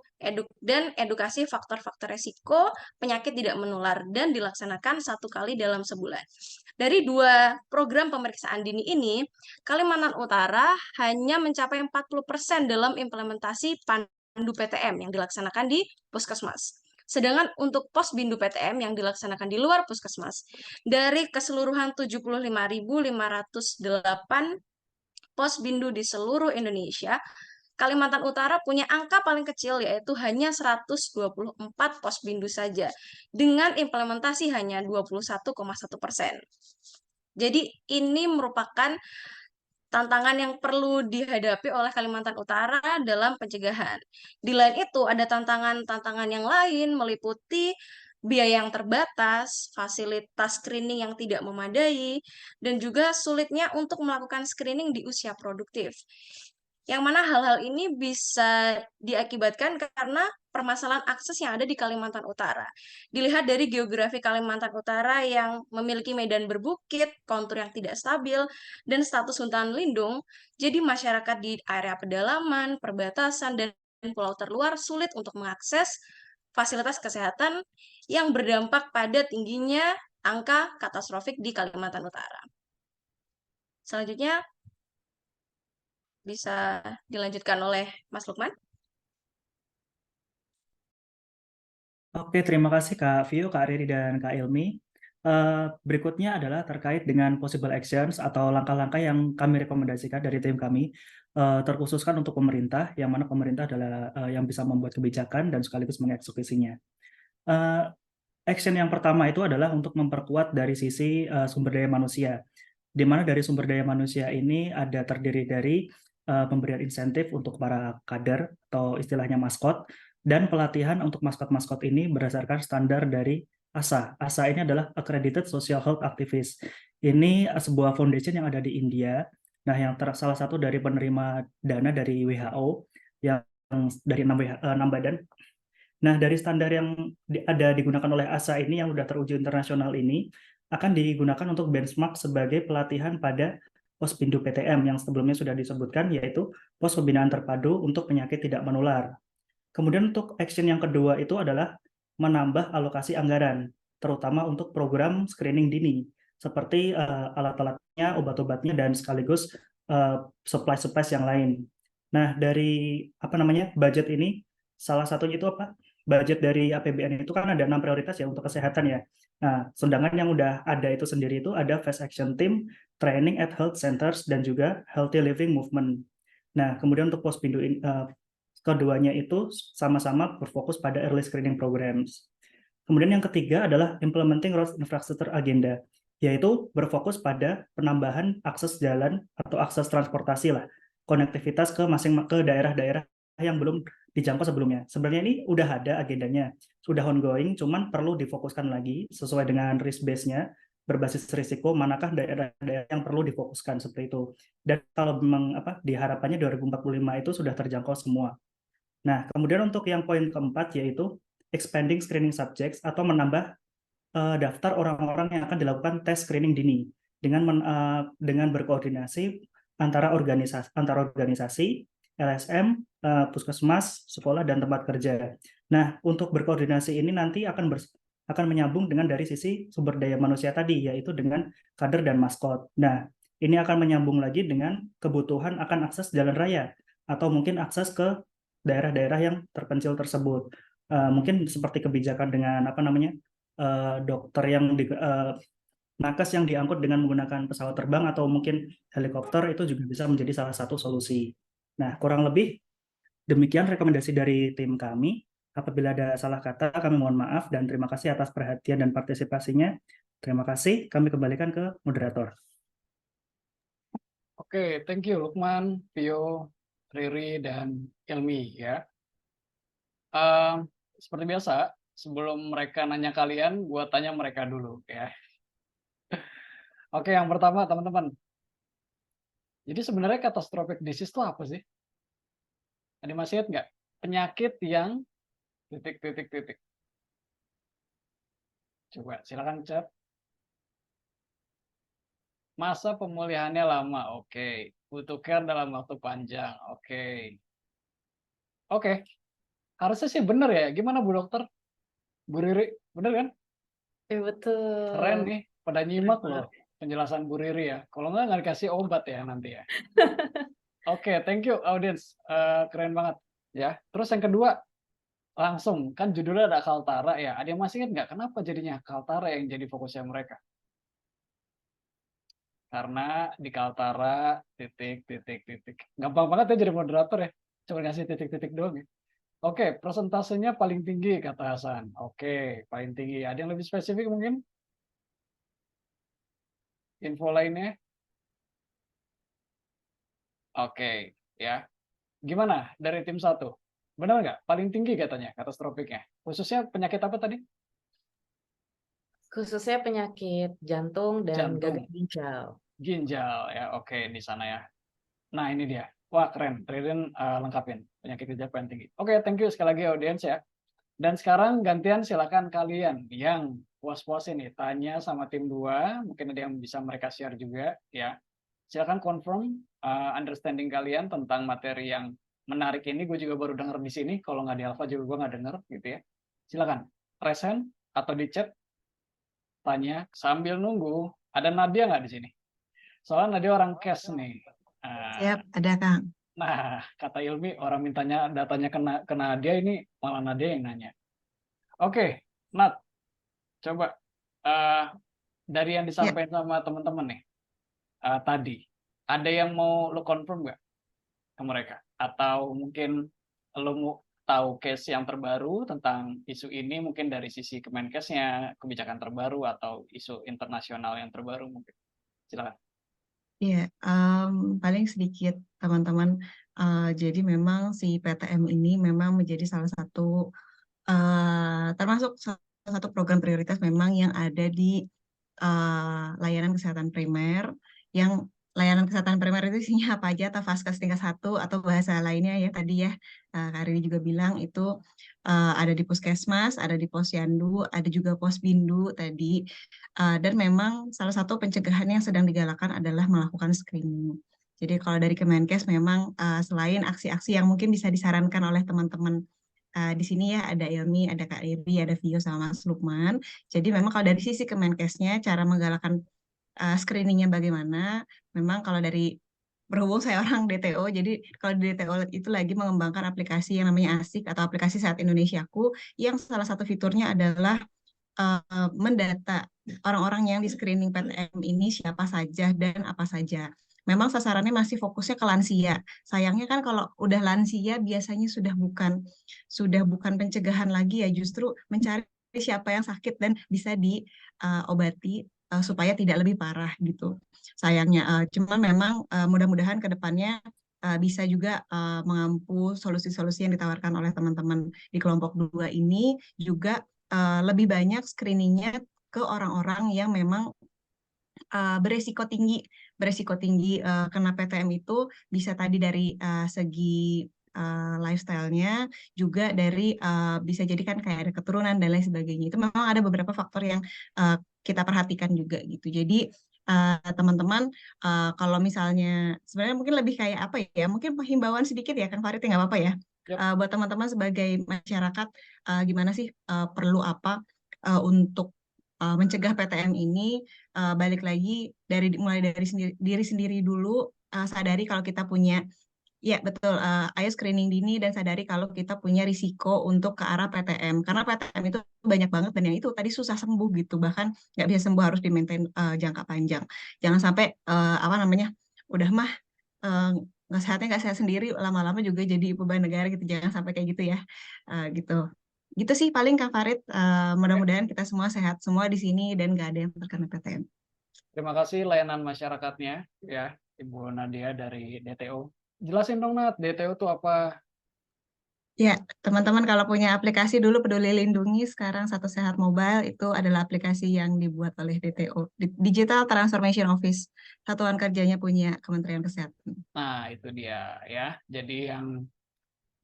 dan edukasi faktor-faktor resiko penyakit tidak menular dan dilaksanakan 1 kali dalam sebulan. Dari 2 program pemeriksaan dini ini, Kalimantan Utara hanya mencapai 40% dalam implementasi pandu PTM yang dilaksanakan di puskesmas. Sedangkan untuk pos bindu PTM yang dilaksanakan di luar puskesmas, dari keseluruhan 75.508 pos bindu di seluruh Indonesia, Kalimantan Utara punya angka paling kecil yaitu hanya 124 pos bindu saja dengan implementasi hanya 21,1%. Jadi ini merupakan tantangan yang perlu dihadapi oleh Kalimantan Utara dalam pencegahan. Di lain itu ada tantangan-tantangan yang lain meliputi biaya yang terbatas, fasilitas screening yang tidak memadai, dan juga sulitnya untuk melakukan screening di usia produktif. Yang mana hal-hal ini bisa diakibatkan karena permasalahan akses yang ada di Kalimantan Utara. Dilihat dari geografi Kalimantan Utara yang memiliki medan berbukit, kontur yang tidak stabil, dan status hutan lindung, jadi masyarakat di area pedalaman, perbatasan, dan pulau terluar sulit untuk mengakses fasilitas kesehatan yang berdampak pada tingginya angka katastrofik di Kalimantan Utara. Selanjutnya bisa dilanjutkan oleh Mas Lukman. Oke, terima kasih Kak Vio, Kak Riri, dan Kak Ilmi. Berikutnya adalah terkait dengan possible actions atau langkah-langkah yang kami rekomendasikan dari tim kami, terkhususkan untuk pemerintah, yang mana pemerintah adalah yang bisa membuat kebijakan dan sekaligus mengeksekusinya. Action yang pertama itu adalah untuk memperkuat dari sisi sumber daya manusia, di mana dari sumber daya manusia ini ada terdiri dari pemberian insentif untuk para kader atau istilahnya maskot, dan pelatihan untuk maskot-maskot ini berdasarkan standar dari ASA. ASA ini adalah Accredited Social Health Activist. Ini sebuah foundation yang ada di India. Nah, yang salah satu dari penerima dana dari WHO, yang dari 6 badan. Nah, dari standar yang ada digunakan oleh ASA ini yang sudah teruji internasional ini akan digunakan untuk benchmark sebagai pelatihan pada pos bindu PTM yang sebelumnya sudah disebutkan, yaitu pos pembinaan terpadu untuk penyakit tidak menular. Kemudian untuk action yang kedua itu adalah menambah alokasi anggaran, terutama untuk program screening dini, seperti alat-alatnya, obat-obatnya, dan sekaligus supply-supply yang lain. Nah, dari budget ini, salah satunya itu apa? Budget dari APBN itu kan ada 6 prioritas ya untuk kesehatan ya. Nah, sedangkan yang udah ada itu sendiri itu ada Fast Action Team, Training at Health Centers, dan juga Healthy Living Movement. Nah, kemudian untuk pos bindu keduanya itu sama-sama berfokus pada early screening programs. Kemudian yang ketiga adalah implementing road infrastructure agenda, yaitu berfokus pada penambahan akses jalan atau akses transportasi lah, konektivitas ke daerah-daerah yang belum dijangkau sebelumnya. Sebenarnya ini udah ada agendanya, sudah ongoing, cuman perlu difokuskan lagi sesuai dengan risk base-nya, berbasis risiko, manakah daerah-daerah yang perlu difokuskan seperti itu. Dan kalau memang diharapkannya 2045 itu sudah terjangkau semua. Nah, kemudian untuk yang poin keempat yaitu expanding screening subjects atau menambah daftar orang-orang yang akan dilakukan tes screening dini dengan berkoordinasi antara organisasi, LSM, puskesmas, sekolah, dan tempat kerja. Nah, untuk berkoordinasi ini nanti akan menyambung dengan dari sisi sumber daya manusia tadi, yaitu dengan kader dan maskot. Nah, ini akan menyambung lagi dengan kebutuhan akan akses jalan raya atau mungkin akses ke daerah-daerah yang terpencil tersebut. Mungkin seperti kebijakan dengan dokter yang nakes yang diangkut dengan menggunakan pesawat terbang atau mungkin helikopter, itu juga bisa menjadi salah satu solusi. Nah, kurang lebih demikian rekomendasi dari tim kami. Apabila ada salah kata, kami mohon maaf dan terima kasih atas perhatian dan partisipasinya. Terima kasih, kami kembalikan ke moderator. Oke, thank you Lukman, Vio, Riri, dan Ilmi ya. Seperti biasa, sebelum mereka nanya kalian, gue tanya mereka dulu ya. Oke, yang pertama teman-teman. Jadi sebenarnya catastrophic disease itu apa sih? Ada masih ingat nggak? Penyakit yang ... Coba silakan chat. Masa pemulihannya lama, oke. Butuhkan dalam waktu panjang, oke. Oke, harusnya sih bener ya. Gimana Bu Dokter? Bu Riri, bener kan? Keren Betul. nih, pada nyimak loh penjelasan Bu Riri ya. Kalau nggak dikasih obat ya nanti ya. Oke, thank you audience. Keren banget ya. Terus yang kedua, langsung kan judulnya ada Kaltara ya. Ada yang masih ingat nggak kenapa jadinya Kaltara yang jadi fokusnya mereka? Karena di Kaltara titik titik titik. Gampang banget ya jadi moderator ya. Cuma ngasih titik-titik doang ya. Oke, persentasenya paling tinggi kata Hasan. Oke, paling tinggi. Ada yang lebih spesifik mungkin? Info lainnya? Oke, ya. Gimana dari tim satu? Benar nggak? Paling tinggi katanya katastrofiknya. Khususnya penyakit apa tadi? Khususnya penyakit jantung dan gagal Jantung, ginjal. ginjal ya. Oke, di sana ya. Nah, ini dia. Wah, keren. Ririn lengkapin penyakit ginjal paling tinggi. Oke, thank you sekali lagi audiens ya. Dan sekarang gantian silakan kalian yang puas-puas ini tanya sama tim 2, mungkin ada yang bisa mereka share juga ya. Silakan confirm understanding kalian tentang materi yang menarik ini. Gue juga baru dengar di sini, kalau nggak di Alpha juga gue nggak dengar gitu ya. Silakan raise hand atau di chat tanya sambil nunggu. Ada Nadia nggak di sini? Soalnya Nadia orang cash nih. Siap, ada Kang. Nah, kata Ilmi orang mintanya datanya ke Nadia, ini malah Nadia yang nanya. Oke, Nat, coba dari yang disampaikan sama teman-teman nih tadi, ada yang mau lo confirm nggak ke mereka? Atau mungkin lo mau tahu case yang terbaru tentang isu ini, mungkin dari sisi Kemenkesnya, kebijakan terbaru, atau isu internasional yang terbaru mungkin. Silakan. Iya, paling sedikit teman-teman. Jadi memang si PTM ini memang menjadi salah satu termasuk salah satu program prioritas memang yang ada di layanan kesehatan primer. Yang layanan kesehatan primer itu isinya apa aja, atau Vaskes tingkat 1 atau bahasa lainnya ya tadi ya, Kak Rini juga bilang itu ada di puskesmas, ada di posyandu, ada juga posbindu tadi. Dan memang salah satu pencegahan yang sedang digalakan adalah melakukan screening. Jadi kalau dari Kemenkes memang selain aksi-aksi yang mungkin bisa disarankan oleh teman-teman di sini ya, ada Ilmi, ada Kak Riri, ada Vio sama Mas Lukman. Jadi memang kalau dari sisi Kemenkesnya cara menggalakkan screeningnya bagaimana? Memang kalau dari berhubung saya orang DTO, jadi kalau di DTO itu lagi mengembangkan aplikasi yang namanya ASIK atau aplikasi Sehat Indonesiaku, yang salah satu fiturnya adalah mendata orang-orang yang di screening PTM ini siapa saja dan apa saja. Memang sasarannya masih fokusnya ke lansia. Sayangnya kan kalau udah lansia biasanya sudah bukan pencegahan lagi ya, justru mencari siapa yang sakit dan bisa diobati supaya tidak lebih parah gitu. Sayangnya, cuman memang mudah-mudahan ke depannya bisa juga mengampu solusi-solusi yang ditawarkan oleh teman-teman di kelompok 2 ini juga lebih banyak screeningnya ke orang-orang yang memang beresiko tinggi kena PTM itu bisa tadi dari segi lifestyle-nya, juga dari bisa jadi kan kayak ada keturunan dan lain sebagainya. Itu memang ada beberapa faktor yang kita perhatikan juga gitu. Jadi teman-teman kalau misalnya sebenarnya mungkin lebih kayak apa ya? Mungkin himbauan sedikit ya, Kang Farid, nggak apa-apa ya? Buat teman-teman sebagai masyarakat, gimana sih perlu apa untuk mencegah PTM ini, balik lagi mulai dari diri sendiri dulu, sadari kalau kita punya, ya betul, ayo screening dini dan sadari kalau kita punya risiko untuk ke arah PTM, karena PTM itu banyak banget dan yang itu tadi susah sembuh gitu, bahkan nggak bisa sembuh, harus di-maintain jangka panjang. Jangan sampai apa namanya, udah mah nggak sehat sendiri, lama-lama juga jadi beban negara gitu, jangan sampai kayak gitu ya, gitu. Gitu sih paling Kang Farid, mudah-mudahan kita semua sehat semua di sini dan nggak ada yang terkena PTM. Terima kasih layanan masyarakatnya ya, Ibu Nadia dari DTO. Jelasin dong Nat, DTO itu apa? Ya, teman-teman kalau punya aplikasi dulu Peduli Lindungi, sekarang Satu Sehat Mobile itu adalah aplikasi yang dibuat oleh DTO, Digital Transformation Office, satuan kerjanya punya Kementerian Kesehatan. Nah, itu dia ya. Jadi yang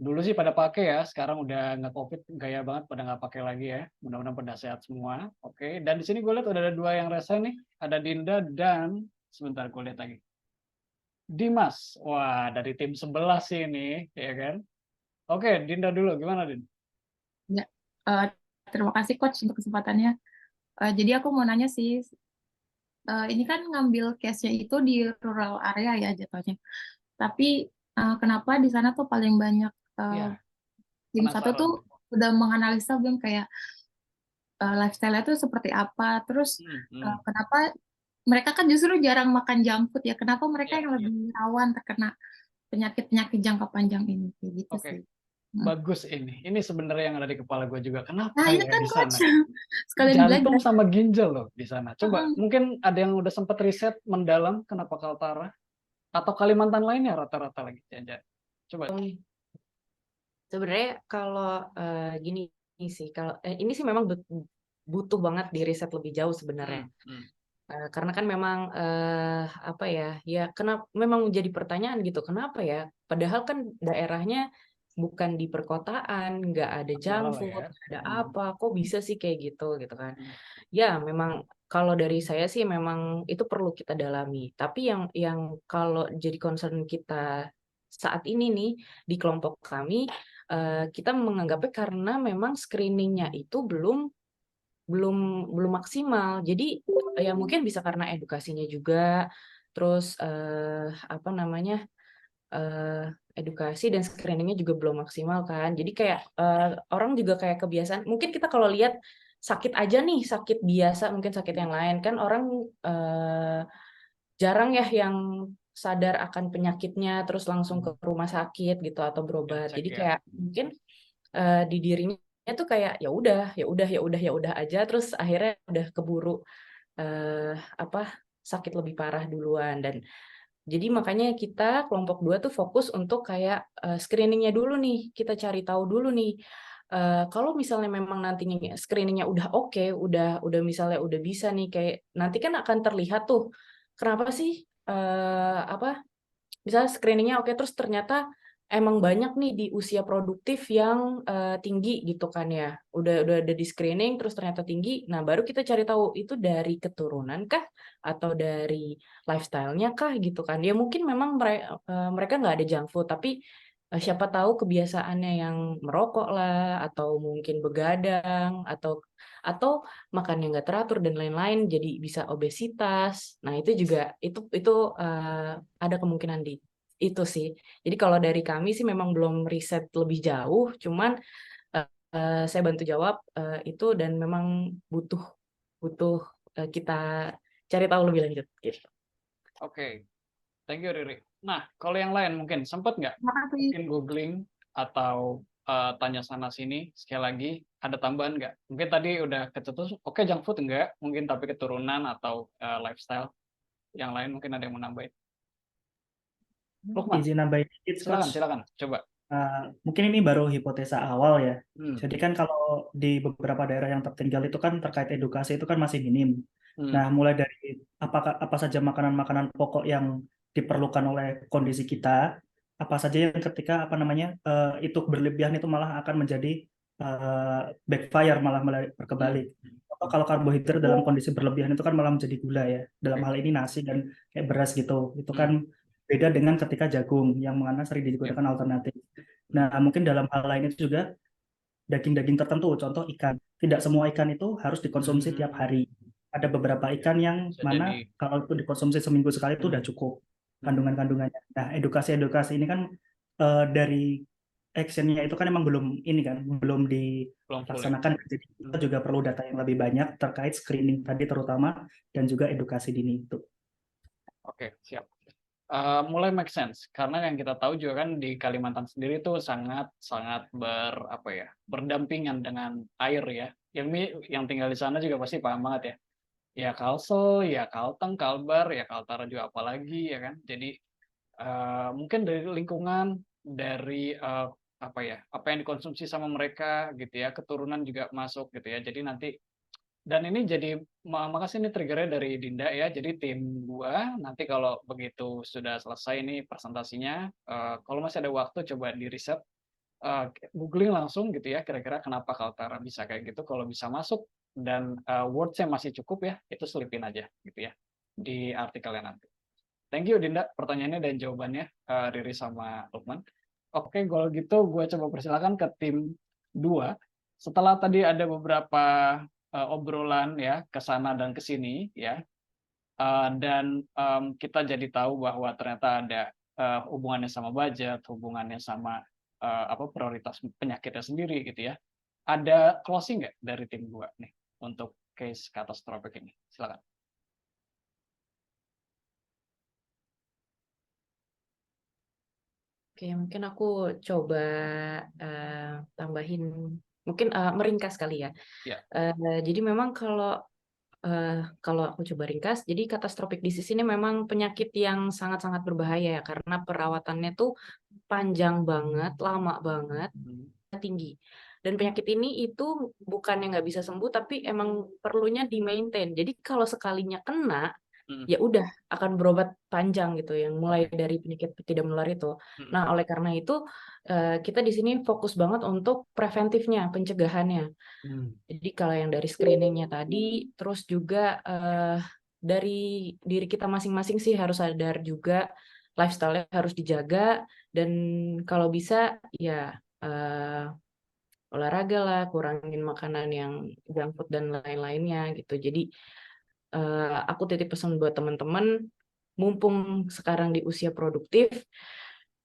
dulu sih pada pakai ya, sekarang udah nggak COVID, gaya banget pada nggak pakai lagi ya. Mudah-mudahan pada sehat semua. Oke, dan di sini gue lihat udah ada 2 yang resen nih, ada Dinda dan Sebentar gue lihat lagi. Dimas, wah dari tim 11 sih ini, ya kan? Oke, Dinda dulu, gimana Din? Ya, terima kasih Coach untuk kesempatannya. Jadi aku mau nanya sih, ini kan ngambil case-nya itu di rural area ya jatuhnya. Tapi kenapa di sana tuh paling banyak Ya, tim satu tuh penasaran. udah menganalisa belum kayak lifestyle-nya tuh seperti apa, terus kenapa mereka kan justru jarang makan junk food ya, kenapa mereka Ya, yang lebih rawan terkena penyakit-penyakit jangka panjang ini, kayak gitu oke. sih. Bagus ini. Ini sebenarnya yang ada di kepala gue juga. Kenapa Nah ini ya kan di Coach, sana? sekalian Jantung belajar. sama ginjal loh di sana. Coba, Mm-mm. mungkin ada yang udah sempat riset mendalam kenapa Kaltara? Atau Kalimantan lainnya rata-rata lagi jajan. Coba. Sebenarnya kalau gini sih, kalau ini sih memang butuh banget di riset lebih jauh sebenarnya. Karena kan memang apa ya kenapa memang menjadi pertanyaan gitu, kenapa ya? Padahal kan daerahnya bukan di perkotaan, nggak ada junk Natural food, ya. nggak ada apa, kok bisa sih kayak gitu kan? Ya memang kalau dari saya sih memang itu perlu kita dalami. Tapi yang kalau jadi concern kita saat ini nih di kelompok kami, kita menganggapnya karena memang screeningnya itu belum maksimal. Jadi ya mungkin bisa karena edukasinya juga, terus apa namanya edukasi dan screeningnya juga belum maksimal kan. Jadi kayak orang juga kayak kebiasaan. Mungkin kita kalau lihat sakit aja nih, sakit biasa, mungkin sakit yang lain kan orang jarang ya yang sadar akan penyakitnya terus langsung ke rumah sakit gitu atau berobat. Jadi kayak mungkin di dirinya tuh kayak ya udah aja terus akhirnya udah keburu apa sakit lebih parah duluan. Dan jadi makanya kita kelompok 2 tuh fokus untuk kayak screeningnya dulu nih, kita cari tahu dulu nih kalau misalnya memang nantinya screeningnya udah oke, udah misalnya udah bisa nih, kayak nanti kan akan terlihat tuh kenapa sih apa misalnya screeningnya oke terus ternyata emang banyak nih di usia produktif yang tinggi gitu kan ya. Udah di screening terus ternyata tinggi. Nah, baru kita cari tahu itu dari keturunan kah atau dari lifestyle-nya kah gitu kan. Ya mungkin memang mereka nggak ada junk food, tapi siapa tahu kebiasaannya yang merokok lah atau mungkin begadang atau makannya nggak teratur dan lain-lain jadi bisa obesitas. Nah, itu juga itu ada kemungkinan di itu sih. Jadi kalau dari kami sih memang belum riset lebih jauh, cuman saya bantu jawab itu dan memang butuh kita cari tahu lebih lanjut gitu. Oke. Thank you Riri. Nah, kalau yang lain mungkin sempat nggak mungkin googling atau tanya sana sini, sekali lagi ada tambahan nggak? Mungkin tadi udah kecetus, oke junk food enggak, mungkin tapi keturunan atau lifestyle. Yang lain mungkin ada yang mau nambahin. Lukman, Izin nambahin dikit, Coach. silakan, coba. Mungkin ini baru hipotesa awal ya. Jadi kan kalau di beberapa daerah yang tertinggal itu kan terkait edukasi itu kan masih minim. Nah, mulai dari apa saja makanan-makanan pokok yang diperlukan oleh kondisi kita, apa saja yang ketika itu berlebihan itu malah akan menjadi backfire, malah berkebalik. Kalau karbohidrat dalam kondisi berlebihan itu kan malah menjadi gula ya. Dalam hal ini nasi dan kayak beras gitu. Itu kan beda dengan ketika jagung yang mana sering digunakan alternatif. Nah, mungkin dalam hal lain itu juga daging-daging tertentu, contoh ikan. Tidak semua ikan itu harus dikonsumsi tiap hari. Ada beberapa ikan yang mana kalau itu dikonsumsi seminggu sekali itu udah cukup kandungan-kandungannya. Nah, edukasi ini kan dari actionnya itu kan emang belum dilaksanakan. Jadi kita juga perlu data yang lebih banyak terkait screening tadi terutama dan juga edukasi dini itu. Oke, siap. Mulai make sense karena yang kita tahu juga kan di Kalimantan sendiri itu sangat berdampingan dengan air ya. Yang tinggal di sana juga pasti paham banget ya. Ya Kalsel, ya Kalteng, Kalbar, ya Kaltara juga apalagi ya kan. Jadi mungkin dari lingkungan, dari apa yang dikonsumsi sama mereka gitu ya, keturunan juga masuk gitu ya. Jadi nanti dan ini jadi makasih ini triggernya dari Dinda ya. Jadi tim gua nanti kalau begitu sudah selesai ini presentasinya, kalau masih ada waktu coba di riset, googling langsung gitu ya. Kira-kira kenapa Kaltara bisa kayak gitu? Kalau bisa masuk dan words-nya masih cukup ya, itu selipin aja gitu ya. di artikelnya nanti. Thank you Dinda pertanyaannya dan jawabannya, Riri sama Lukman. Oke, kalau gitu gue coba persilakan ke tim 2. Setelah tadi ada beberapa obrolan ya ke sana dan ke sini ya, dan kita jadi tahu bahwa ternyata ada hubungannya sama budget, hubungannya sama prioritas penyakitnya sendiri gitu ya. Ada closing nggak dari tim 2 nih untuk case catastrophic ini? Silakan. Oke, mungkin aku coba tambahin, mungkin meringkas kali ya. Ya. Jadi memang kalau aku coba ringkas, jadi catastrophic disease ini memang penyakit yang sangat-sangat berbahaya ya, karena perawatannya tuh panjang banget, lama banget, tinggi. Dan penyakit ini itu bukannya nggak bisa sembuh, tapi emang perlunya di-maintain. Jadi kalau sekalinya kena, ya udah akan berobat panjang gitu, yang mulai dari penyakit tidak menular itu. Nah, oleh karena itu kita di sini fokus banget untuk preventifnya, pencegahannya. Jadi kalau yang dari screeningnya tadi, terus juga dari diri kita masing-masing sih harus sadar juga, lifestyle-nya harus dijaga, dan kalau bisa ya olahraga lah, kurangin makanan yang junk food dan lain-lainnya gitu. Jadi aku titip pesan buat teman-teman, mumpung sekarang di usia produktif,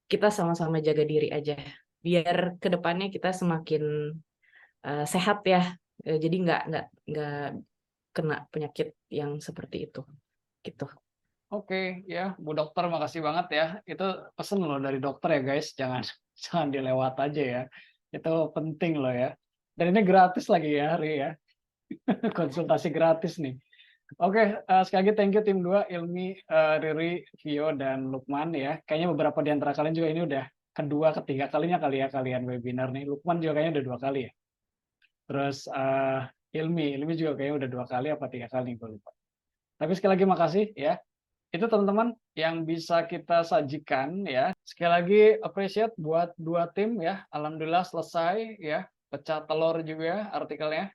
kita sama-sama jaga diri aja, biar kedepannya kita semakin sehat ya. Jadi nggak kena penyakit yang seperti itu, gitu. Oke, ya Bu Dokter, makasih banget ya. Itu pesen loh dari dokter ya guys, jangan dilewat aja ya. Itu penting loh ya. Dan ini gratis lagi ya, Ri ya. Konsultasi gratis nih. Oke, sekali lagi thank you tim 2, Ilmi, Riri, Vio, dan Lukman ya. Kayaknya beberapa di antara kalian juga ini udah kedua, ketiga kalinya kali ya kalian webinar nih. Lukman juga kayaknya udah 2 kali ya. Terus Ilmi juga kayaknya udah 2 kali apa 3 kali, gue lupa. Tapi sekali lagi makasih ya. Itu teman-teman yang bisa kita sajikan ya. Sekali lagi appreciate buat 2 tim ya. Alhamdulillah selesai ya. Pecah telur juga artikelnya.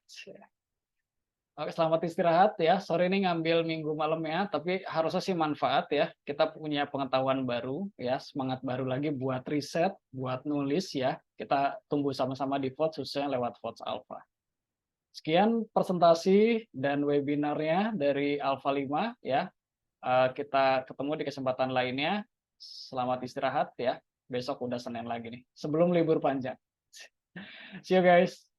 Oke, selamat istirahat ya. Sore ini ngambil minggu malam ya, tapi harusnya sih manfaat ya. Kita punya pengetahuan baru ya, semangat baru lagi buat riset, buat nulis ya. Kita tunggu sama-sama di VOTS, khususnya lewat VOTS Alpha. Sekian presentasi dan webinarnya dari Alpha 5 ya. Kita ketemu di kesempatan lainnya. Selamat istirahat ya. Besok udah Senin lagi nih, sebelum libur panjang. See you guys.